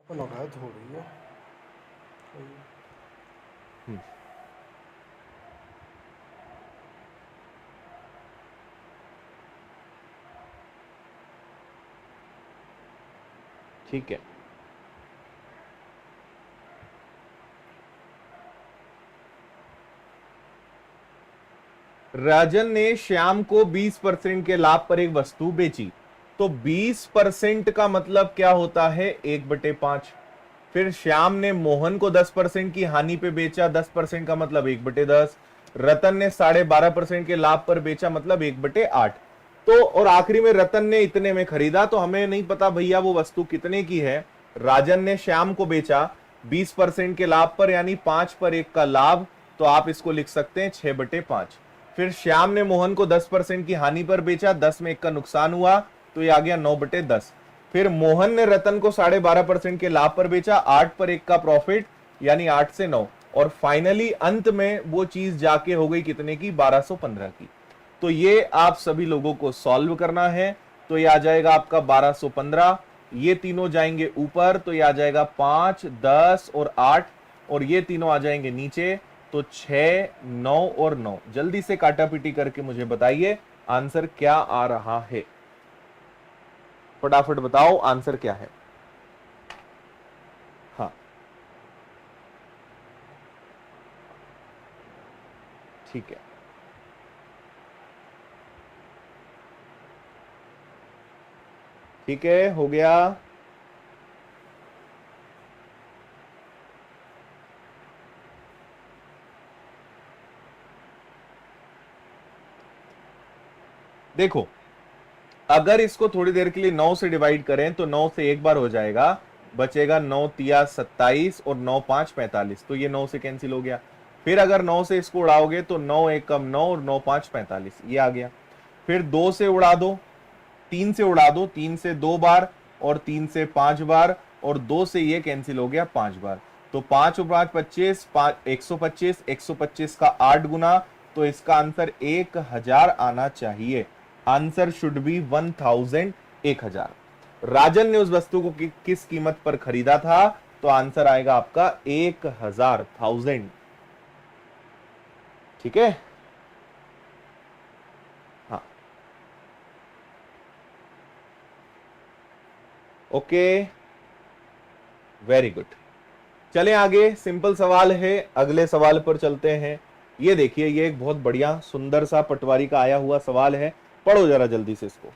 नौगायत हो रही है। ठीक है, राजन ने श्याम को 20% के लाभ पर एक वस्तु बेची, तो 20% का मतलब क्या होता है? 1/5। फिर श्याम ने मोहन को 10% की हानि पे बेचा, 10% का मतलब 1/10। रतन ने 12.5% के लाभ पर बेचा, मतलब 1/8। तो और आखिरी में रतन ने इतने में खरीदा, तो हमें नहीं पता भैया वो वस्तु कितने की है। राजन ने श्याम को बेचा 20% के लाभ पर, यानी 5 पर 1 का लाभ, तो आप इसको लिख सकते हैं 6/5। फिर श्याम ने मोहन को 10% की हानि पर बेचा, 10 में 1 का नुकसान हुआ, तो ये आ गया 9/10। फिर मोहन ने रतन को 12.5% के लाभ पर बेचा, 8 पर 1 का प्रॉफिट, यानी 8 से 9। और फाइनली अंत में वो चीज जाके हो गई कितने की? 1215 की। तो ये आप सभी लोगों को सॉल्व करना है। तो ये आ जाएगा आपका 1215, ये तीनों जाएंगे ऊपर, तो ये आ जाएगा 5, 10 और 8, और ये तीनों आ जाएंगे नीचे, तो 6, 9 और 9। जल्दी से काटा पीटी करके मुझे बताइए आंसर क्या आ रहा है। फटाफट बताओ आंसर क्या है। हाँ, ठीक है, ठीक है, हो गया। देखो, अगर इसको थोड़ी देर के लिए 9 से डिवाइड करें तो 9 से एक बार हो जाएगा, बचेगा 9 तिया 27 और 9 5 45, तो ये 9 से कैंसिल हो गया। फिर अगर 9 से इसको उड़ाओगे तो 9 1 कम 9 और 9 5 45, ये आ गया। फिर 2 से उड़ा दो, 3 से उड़ा दो, 3 से 2 बार और 3 से 5 बार, और 2 से ये कैंसिल हो गया 5 बार। तो 5 और 5 25, 125, 125 का 8 गुना, तो इसका आंसर 1000 आना चाहिए। Answer should be 1000, 1000। राजन ने उस वस्तु को किस कीमत पर खरीदा था? तो आंसर आएगा आपका 1000। ठीक है, हाँ, ओके, वेरी गुड। चलें आगे, सिंपल सवाल है, अगले सवाल पर चलते हैं। ये देखिए, ये एक बहुत बढ़िया सुंदर सा पटवारी का आया हुआ सवाल है, पढ़ो जरा जल्दी से इसको।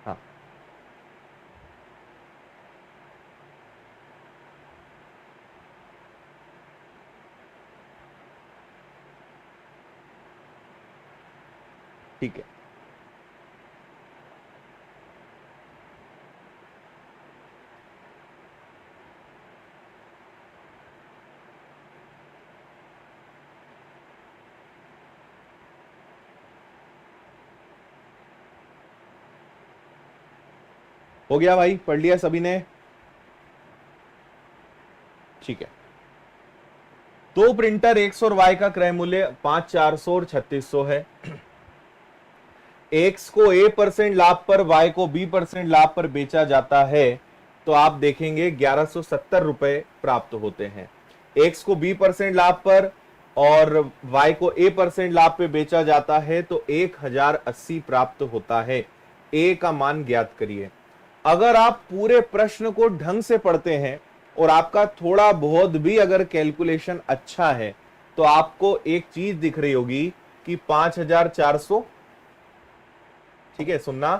हाँ, ठीक है, हो गया भाई, पढ़ लिया सभी ने? ठीक है, तो प्रिंटर एक्स और वाई का क्रय मूल्य 5400 और 3600 है। एक्स को A% लाभ पर, वाई को B% लाभ पर बेचा जाता है, तो आप देखेंगे 1170 रुपए प्राप्त होते हैं। एक्स को B% लाभ पर और वाई को A% लाभ पे बेचा जाता है, तो 1080 प्राप्त होता है। ए का मान ज्ञात करिए। अगर आप पूरे प्रश्न को ढंग से पढ़ते हैं और आपका थोड़ा बहुत भी अगर कैलकुलेशन अच्छा है, तो आपको एक चीज दिख रही होगी कि 5400, ठीक है, सुनना,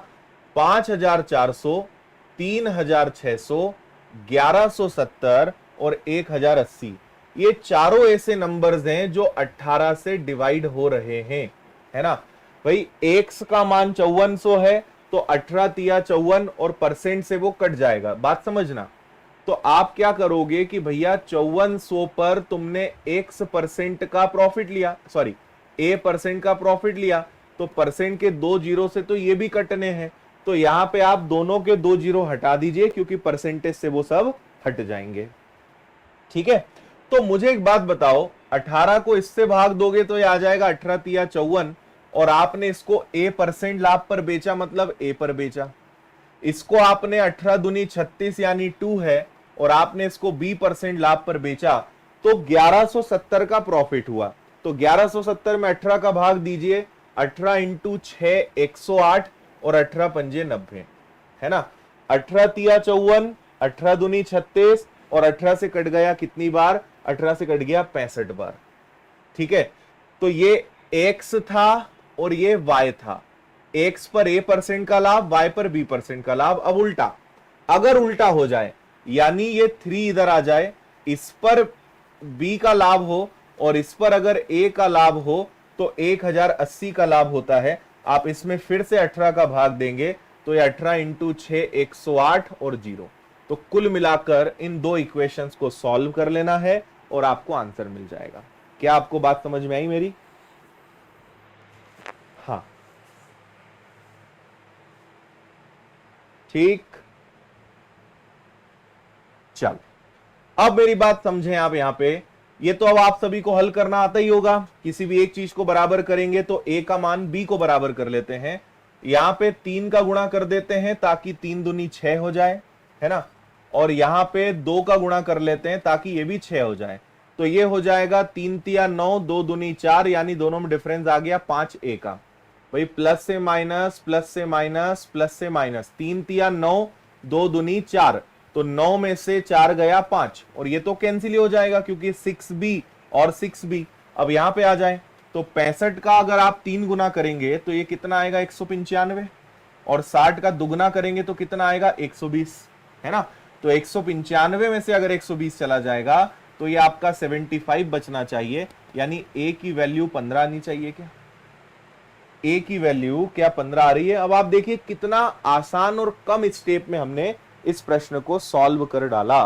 5400, 3600, 1170 और 1080, ये चारों ऐसे नंबर्स हैं जो 18 से डिवाइड हो रहे हैं, है ना भाई। एक्स का मान 5400 है, तो 18 तिया 54 और परसेंट से वो कट जाएगा, बात समझना। तो आप क्या करोगे कि भैया 5400 पर तुमने x% का प्रॉफिट लिया, सॉरी A% का प्रॉफिट लिया, तो परसेंट के 2 जीरो से तो ये भी कटने हैं, तो यहां पे आप दोनों के 2 जीरो हटा दीजिए, क्योंकि परसेंटेज से वो सब हट जाएंगे। ठीक है, तो मुझे एक बात बताओ, 18 को इससे भाग दोगे तो ये आ जाएगा 18 तिया 54, और आपने इसको A% लाभ पर बेचा, मतलब A पर बेचा। इसको आपने 18 दूनी 36 यानी 2 है, और आपने इसको B% लाभ पर बेचा, तो 1170 का प्रॉफिट हुआ। तो 1170 में 18 का भाग दीजिए, 18 इंटू 6 108, और 18 पंजे 90, है ना। 18 तिया 54, 18 दूनी 36, और 18 से कट गया कितनी बार, 18 से कट गया 65 बार। ठीक है, तो ये x था और ये y था। x पर A% का लाभ, y पर B% का लाभ। अब उल्टा, अगर उल्टा हो जाए, यानी ये 3 इधर आ जाए, इस पर B का लाभ हो और इस पर अगर A का लाभ हो, तो 1080 का लाभ होता है। आप इसमें फिर से 18 का भाग देंगे, तो ये 18 इंटू 6 108 और 0। तो कुल मिलाकर इन दो इक्वेशंस को सॉल्व कर लेना है और आपको आंसर मिल जाएगा। क्या आपको बात समझ में आई मेरी? हाँ, ठीक। चल, अब मेरी बात समझें आप यहां पे। ये तो अब आप सभी को हल करना आता ही होगा। किसी भी एक चीज को बराबर करेंगे तो a का मान b को बराबर कर लेते हैं। यहां पे 3 का गुणा कर देते हैं ताकि 3 दूनी 6 हो जाए, है ना। और यहां पे 2 का गुणा कर लेते हैं ताकि ये भी 6 हो जाए। तो ये हो जाएगा 3 तिया 9, 2 दूनी 4, यानी दोनों में डिफरेंस आ गया 5 a का। भाई प्लस से माइनस, प्लस से माइनस, प्लस से माइनस, 3 तिया 9, 2 दूनी 4, तो 9 में से 4 गया 5, और ये तो कैंसिल हो जाएगा क्योंकि 6b और 6b। अब यहां पे आ जाए तो 65 का अगर आप 3 गुना करेंगे तो ये कितना आएगा 195, और 60 का दुगना करेंगे तो कितना आएगा 120, है ना। तो 195 में से अगर 120 चला जाएगा तो ये आपका 75 बचना चाहिए, यानी a की वैल्यू 15 आनी चाहिए। क्या a की वैल्यू क्या 15 आ रही है? अब आप देखिए कितना आसान और कम स्टेप में हमने इस प्रश्न को सॉल्व कर डाला।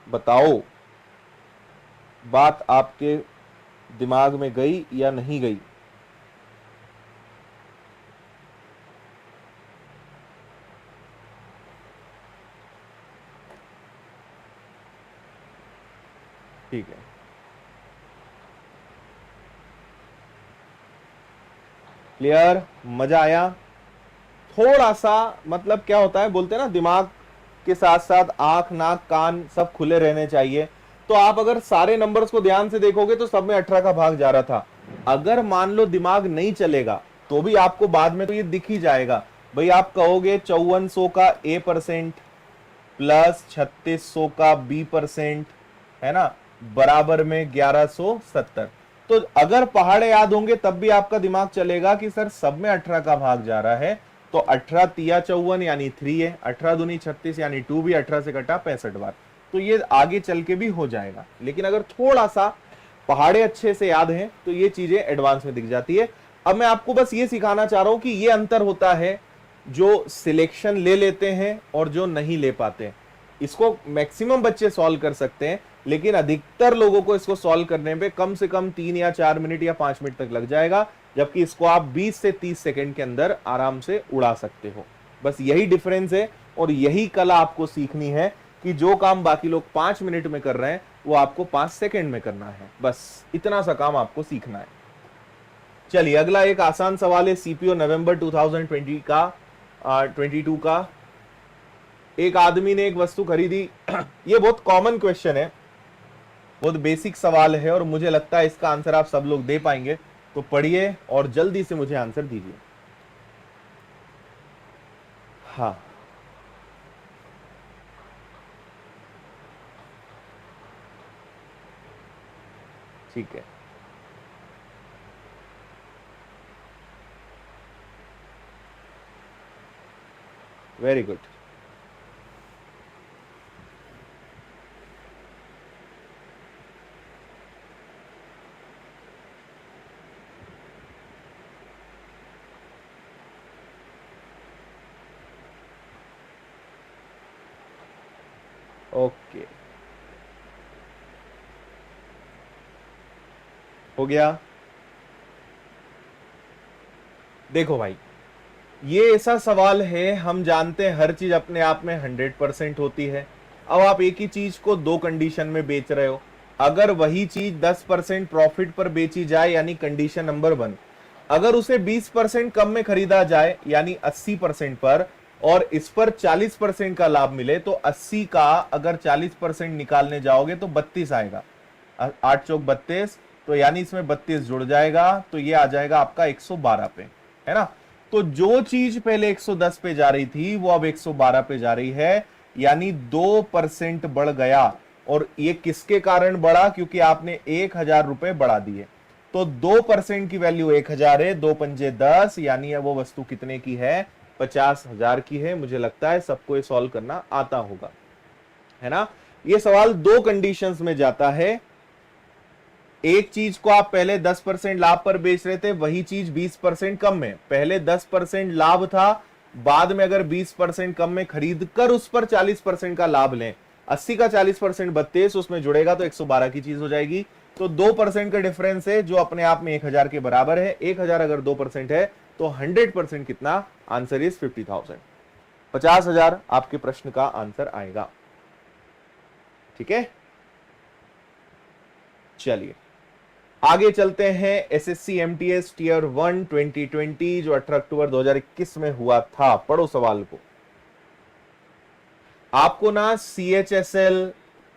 बताओ, बात आपके दिमाग में गई या नहीं गई? ठीक है, क्लियर? मजा आया? थोड़ा सा मतलब क्या होता है, बोलते हैं ना दिमाग के साथ साथ आंख नाक कान सब खुले रहने चाहिए। तो आप अगर सारे नंबर्स को ध्यान से देखोगे तो सब में 18 का भाग जा रहा था। अगर मान लो दिमाग नहीं चलेगा तो भी आपको बाद में तो ये दिख ही जाएगा। भाई आप कहोगे 5400 का A% प्लस 3600 का B%, है ना, बराबर में 1170। तो अगर पहाड़े याद होंगे तब भी आपका दिमाग चलेगा कि सर सब में 18 का भाग जा रहा है, तो 18 तिया 54 यानी 3 है, 18 दूनी 36 यानी 2 भी 18 से कटा 65 बार। तो ये आगे चल के भी हो जाएगा, लेकिन अगर थोड़ा सा पहाड़े अच्छे से याद हैं तो ये चीजें एडवांस में दिख जाती है। अब मैं आपको बस ये सिखाना चाह रहा हूं कि ये अंतर होता है जो सिलेक्शन ले लेते हैं और जो नहीं ले पाते हैं। इसको मैक्सिमम बच्चे सॉल्व कर सकते हैं, लेकिन अधिकतर लोगों को इसको सॉल्व करने में कम से कम 3 या 4 मिनट या 5 मिनट तक लग जाएगा, जबकि इसको आप 20 से 30 सेकंड के अंदर आराम से उड़ा सकते हो। बस यही डिफरेंस है और यही कला आपको सीखनी है कि जो काम बाकी लोग 5 मिनट में कर रहे हैं वो आपको 5 सेकंड में करना है। बस इतना सा काम आपको सीखना है। चलिए अगला एक आसान सवाल है सीपीओ नवंबर 2020 का 22 का। एक आदमी ने एक वस्तु खरीदी। ये बहुत कॉमन क्वेश्चन है, बहुत बेसिक सवाल है और मुझे लगता है इसका आंसर आप सब लोग दे पाएंगे। तो पढ़िए और जल्दी से मुझे आंसर दीजिए। हाँ, ठीक है, वेरी गुड। ओके, हो गया। देखो भाई, ये ऐसा सवाल है, हम जानते हैं हर चीज अपने आप में 100% होती है। अब आप एक ही चीज को दो कंडीशन में बेच रहे हो। अगर वही चीज 10% प्रॉफिट पर बेची जाए यानी कंडीशन नंबर 1, अगर उसे 20% कम में खरीदा जाए यानी 80% पर, और इस पर 40% का लाभ मिले, तो 80 का अगर 40% निकालने जाओगे तो 32 आएगा। 8 चौक 32, तो यानी इसमें 32 जुड़ जाएगा, तो ये आ जाएगा आपका 112 पे, है ना। तो जो चीज पहले 110 पे जा रही थी वो अब 112 पे जा रही है, यानी 2% बढ़ गया। और ये किसके कारण बढ़ा? क्योंकि आपने 1000 रुपए बढ़ा दिए। तो 2% की वैल्यू 1000 है, 2 पंजे 10, यानी वो वस्तु कितने की है? 50,000 की है। मुझे लगता है सबको ये सॉल्व करना आता होगा, है ना। ये सवाल दो कंडीशंस में जाता है। एक चीज को आप पहले 10% लाभ पर बेच रहे थे, वही चीज 20% कम में। पहले 10% लाभ था, बाद में अगर 20% कम में खरीद कर उस पर 40% का लाभ लें, 80 का 40% 32 उसमें जुड़ेगा तो 112 की चीज हो जाएगी। तो 2% का डिफरेंस है जो अपने आप में 1000 के बराबर है। 1000 अगर 2% है तो 100% कितना? Answer is 50,000। 50,000 आपके प्रश्न का आंसर आएगा। ठीक है, चलिए आगे चलते हैं। एसएससी एमटीएस टियर 1 2020 जो 18 अक्टूबर 2021 में हुआ था। पढ़ो सवाल को। आपको ना सीएचएसएल,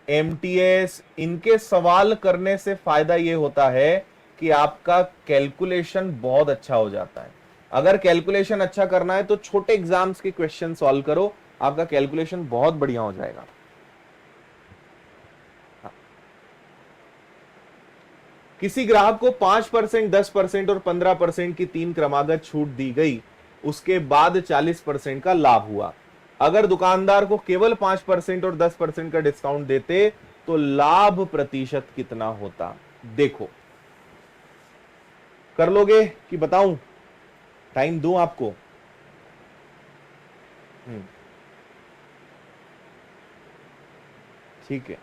एमटीएस, इनके सवाल करने से फायदा ये होता है कि आपका कैलकुलेशन बहुत अच्छा हो जाता है। अगर कैलकुलेशन अच्छा करना है तो छोटे एग्जाम्स के क्वेश्चन सॉल्व करो, आपका कैलकुलेशन बहुत बढ़िया हो जाएगा। किसी ग्राहक को 5%, 10% और 15% की 3 क्रमागत छूट दी गई, उसके बाद 40% का लाभ हुआ। अगर दुकानदार को केवल 5% और 10% का डिस्काउंट देते तो लाभ प्रतिशत कितना होता? देखो, कर लोगे कि बताऊं? टाइम दूं आपको? ठीक है,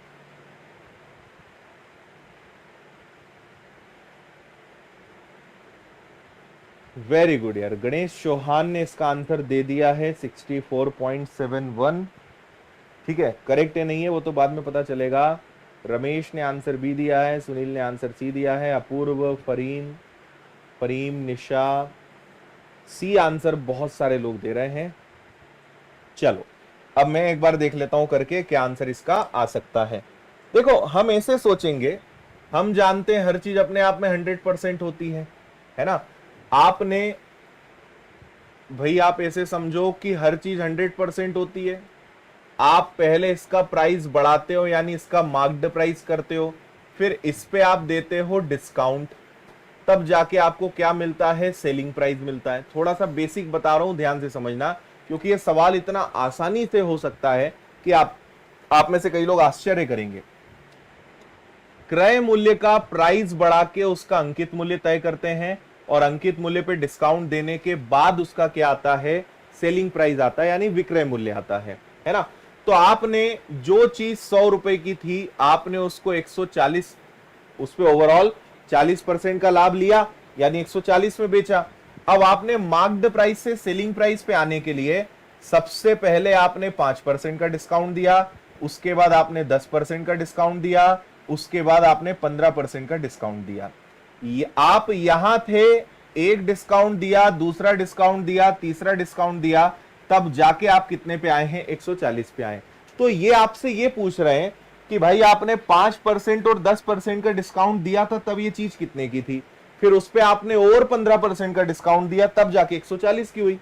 वेरी गुड यार। गणेश चौहान ने इसका आंसर दे दिया है 64.71। ठीक है, करेक्ट है नहीं है वो तो बाद में पता चलेगा। रमेश ने आंसर बी दिया है, सुनील ने आंसर सी दिया है, अपूर्व, फरीम, निशा, सी आंसर बहुत सारे लोग दे रहे हैं। चलो अब मैं एक बार देख लेता हूं करके क्या आंसर इसका आ सकता है। देखो, हम ऐसे सोचेंगे, हम जानते हैं हर चीज अपने आप में 100% होती है ना। आपने भाई, आप ऐसे समझो कि हर चीज 100% होती है। आप पहले इसका प्राइस बढ़ाते हो यानी इसका मार्क्ड प्राइस करते हो, फिर इस पे आप देते हो डिस्काउंट, तब जाके आपको क्या मिलता है? सेलिंग प्राइस मिलता है। थोड़ा सा बेसिक बता रहा हूं, ध्यान से समझना, क्योंकि ये सवाल इतना आसानी से हो सकता है कि आप में से कई लोग आश्चर्य करेंगे। क्रय मूल्य का प्राइस बढ़ा के उसका अंकित मूल्य तय करते हैं, और अंकित मूल्य पे डिस्काउंट देने के बाद उसका क्या आता है? सेलिंग प्राइस आता है, यानी विक्रय मूल्य आता है ना। तो आपने जो चीज 100 रुपए की थी, आपने उसको 140, उस पे ओवरऑल 40% का लाभ लिया, यानी 140 में बेचा। अब आपने मार्क्ड प्राइस से सेलिंग प्राइस पे आने के लिए सबसे पहले आपने 5% का डिस्काउंट दिया, उसके बाद आपने 10% का डिस्काउंट दिया, उसके बाद आपने 15% का डिस्काउंट दिया। आप यहां थे, एक डिस्काउंट दिया, दूसरा डिस्काउंट दिया, तीसरा डिस्काउंट दिया, तब जाके आप कितने पे आए हैं? 140 पे आए। तो ये आपसे ये पूछ रहे हैं कि भाई आपने 5% और 10% का डिस्काउंट दिया था, तब ये चीज कितने की थी? फिर उस पे आपने और 15% का डिस्काउंट दिया, तब जाके 140 की हुई।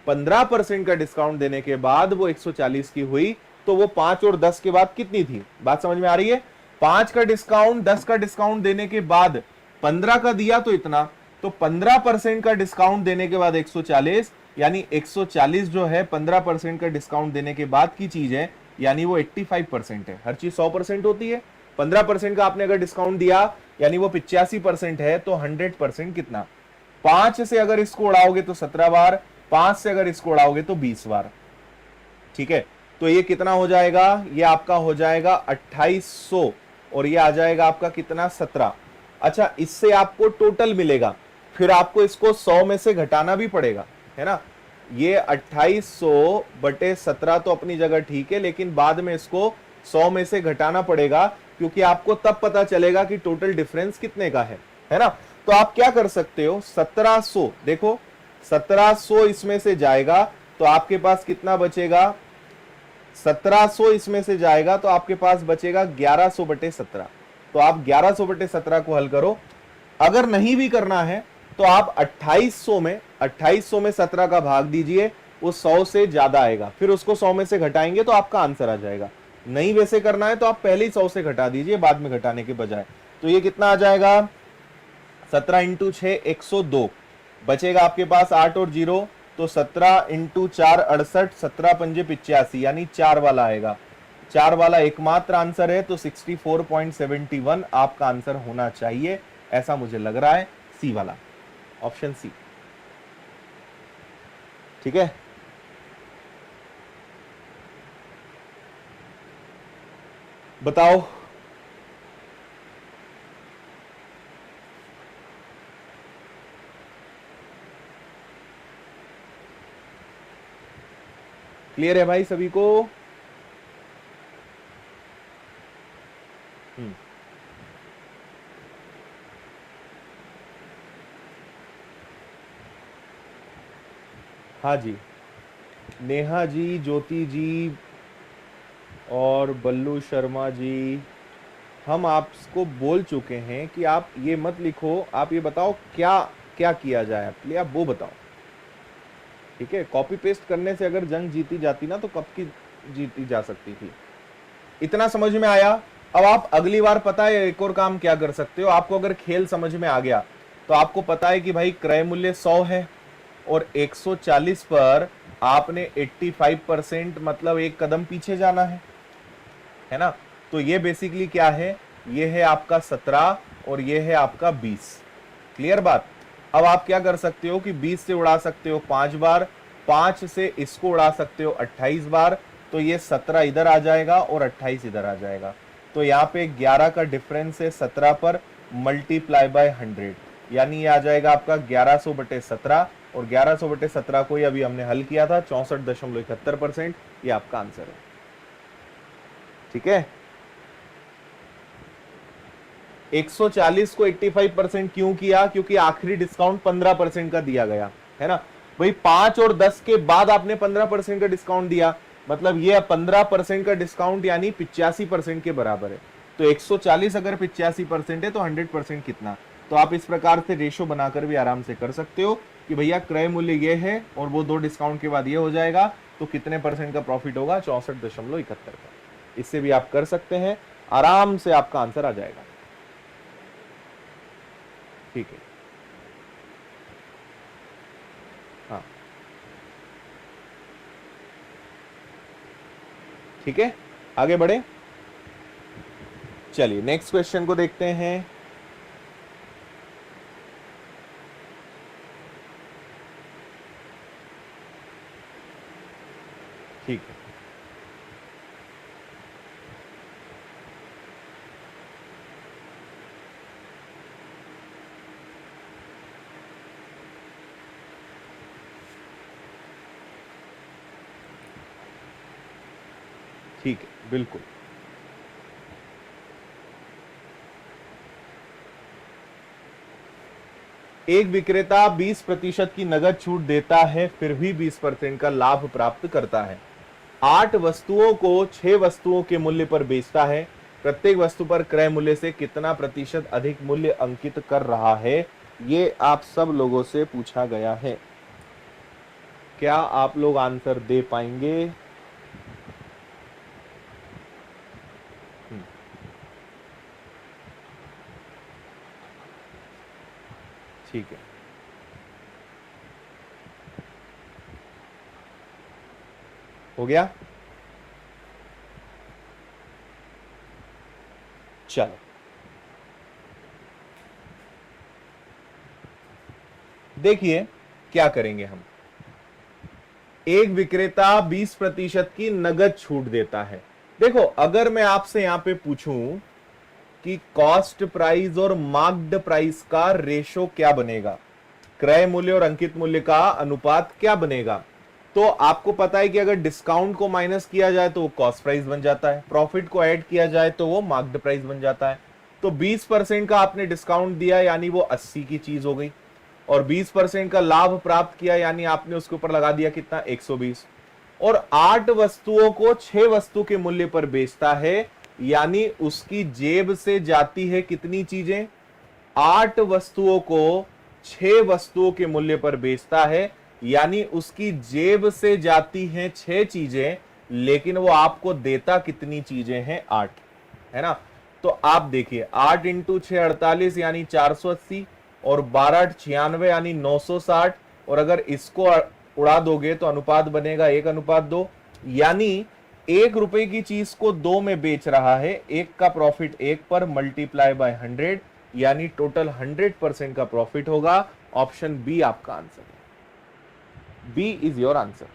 15% का डिस्काउंट देने के बाद वो 140 की हुई, तो वो 5 और 10 के बाद कितनी थी? बात समझ में आ रही है? 5 का डिस्काउंट, 10 का डिस्काउंट देने के बाद 15 का दिया तो इतना, तो 15% का डिस्काउंट देने के बाद 140, यानी 140 जो है 15% का डिस्काउंट देने के बाद की चीज है, यानी वो 85% है। हर चीज 100% होती है, 15% का आपने अगर डिस्काउंट दिया यानी वो 85% है, तो 100% कितना? 5 से अगर इसको उड़ाओगे तो 17 बार, 5 से अगर इसको उड़ाओगे तो 20 बार। ठीक है, तो ये कितना हो जाएगा? ये आपका हो जाएगा 2800, और ये आ जाएगा आपका कितना? 17। अच्छा, इससे आपको टोटल मिलेगा, फिर आपको इसको 100 में से घटाना भी पड़ेगा, है ना। ये 2800 बटे 17 तो अपनी जगह ठीक है, लेकिन बाद में इसको 100 में से घटाना पड़ेगा, क्योंकि आपको तब पता चलेगा कि टोटल डिफरेंस कितने का है ना। तो आप क्या कर सकते हो, 1700, देखो 1700 इसमें से जाएगा तो आपके पास कितना बचेगा, 1700 इसमें से जाएगा तो आपके पास बचेगा 1100/17। तो आप 1100/17 को हल करो। अगर नहीं भी करना है तो आप 2800 में 17 का भाग दीजिए, वो 100 से ज्यादा आएगा, फिर उसको 100 में से घटाएंगे तो आपका आंसर आ जाएगा। नहीं वैसे करना है तो आप पहले ही 100 से घटा दीजिए बाद में घटाने के बजाय। तो ये कितना आ जाएगा, 17 इंटू 6 102, बचेगा आपके पास 8 और 0, तो 17 इंटू 4 68, 17 पंजे 85, यानी 4 वाला आएगा। 4 वाला एकमात्र आंसर है, तो 64.71 आपका आंसर होना चाहिए, ऐसा मुझे लग रहा है, सी वाला, ऑप्शन सी। ठीक है, बताओ। क्लियर है भाई सभी को? हाँ जी, नेहा जी, ज्योति जी और बल्लू शर्मा जी, हम आपको बोल चुके हैं कि आप ये मत लिखो, आप ये बताओ क्या क्या किया जाए, प्लीज आप वो बताओ। ठीक है, कॉपी पेस्ट करने से अगर जंग जीती जाती ना तो कब की जीती जा सकती थी। इतना समझ में आया? अब आप अगली बार पता है एक और काम क्या कर सकते हो, आपको अगर खेल समझ में आ गया तो आपको पता है कि भाई क्रय मूल्य 100 है और 140 पर आपने 85% मतलब एक कदम पीछे जाना है ना। तो ये बेसिकली क्या है, ये है आपका 17 और ये है आपका 20। क्लियर बात? अब आप क्या कर सकते हो कि 20 से उड़ा सकते हो 5 बार, 5 से इसको उड़ा सकते हो 28 बार, तो ये 17 इधर आ जाएगा और 28 इधर आ जाएगा। तो यहाँ पे 11 का डिफरेंस है 17 पर, मल्टीप्लाई बाय 100, यानी ये आ जाएगा आपका 1100/17, और 1100/17 को ही अभी हमने हल किया था, 64.71%, ये आपका आंसर है। ठीक है, 140 को 85% क्यों किया, क्योंकि आखिरी डिस्काउंट 15% का दिया गया है ना भाई। 5 और 10 के बाद आपने 15% का डिस्काउंट दिया, मतलब ये 15% का डिस्काउंट यानी 85% के बराबर है। तो 140 अगर 85% है तो 100% कितना, तो आप इस प्रकार से रेशो बनाकर भी आराम से कर सकते हो कि भैया क्रय मूल्य ये है और वो 2 डिस्काउंट के बाद ये हो जाएगा, तो कितने परसेंट का प्रॉफिट होगा, 64.71 का। इससे भी आप कर सकते हैं, आराम से आपका आंसर आ जाएगा। ठीक है, हाँ ठीक है, आगे बढ़े। चलिए नेक्स्ट क्वेश्चन को देखते हैं। ठीक है, ठीक है, बिल्कुल। एक विक्रेता 20% की नगद छूट देता है, फिर भी 20% का लाभ प्राप्त करता है। 8 वस्तुओं को 6 वस्तुओं के मूल्य पर बेचता है, प्रत्येक वस्तु पर क्रय मूल्य से कितना प्रतिशत अधिक मूल्य अंकित कर रहा है, ये आप सब लोगों से पूछा गया है। क्या आप लोग आंसर दे पाएंगे? ठीक है, हो गया। चलो देखिए क्या करेंगे हम। एक विक्रेता 20% की नगद छूट देता है। देखो अगर मैं आपसे यहां पे पूछूं कि कॉस्ट प्राइस और मार्क्ड प्राइस का रेशो क्या बनेगा, क्रय मूल्य और अंकित मूल्य का अनुपात क्या बनेगा, तो आपको पता है कि अगर डिस्काउंट को माइनस किया जाए तो वो कॉस्ट प्राइस बन जाता है, प्रॉफिट को ऐड किया जाए तो वो मार्क्ड प्राइस बन जाता है। तो 20% का आपने डिस्काउंट दिया यानी वो 80 की चीज हो गई, और 20% का लाभ प्राप्त किया यानी आपने उसके ऊपर लगा दिया कितना, 120। और 8 वस्तुओं को 6 वस्तु के मूल्य पर बेचता है यानी उसकी जेब से जाती है कितनी चीजें, 8 वस्तुओं को 6 वस्तुओं के मूल्य पर बेचता है यानी उसकी जेब से जाती हैं 6 चीजें, लेकिन वो आपको देता कितनी चीजें हैं, 8, है ना। तो आप देखिए 8 इंटू 6 48 यानी 480, और 12 96 यानी 960, और अगर इसको उड़ा दोगे तो अनुपात बनेगा 1:2, यानी 1 रुपए की चीज को 2 में बेच रहा है, 1 का प्रॉफिट 1 पर मल्टीप्लाई बाय 100 यानी टोटल 100% का प्रॉफिट होगा। ऑप्शन बी आपका आंसर है, बी इज योर आंसर।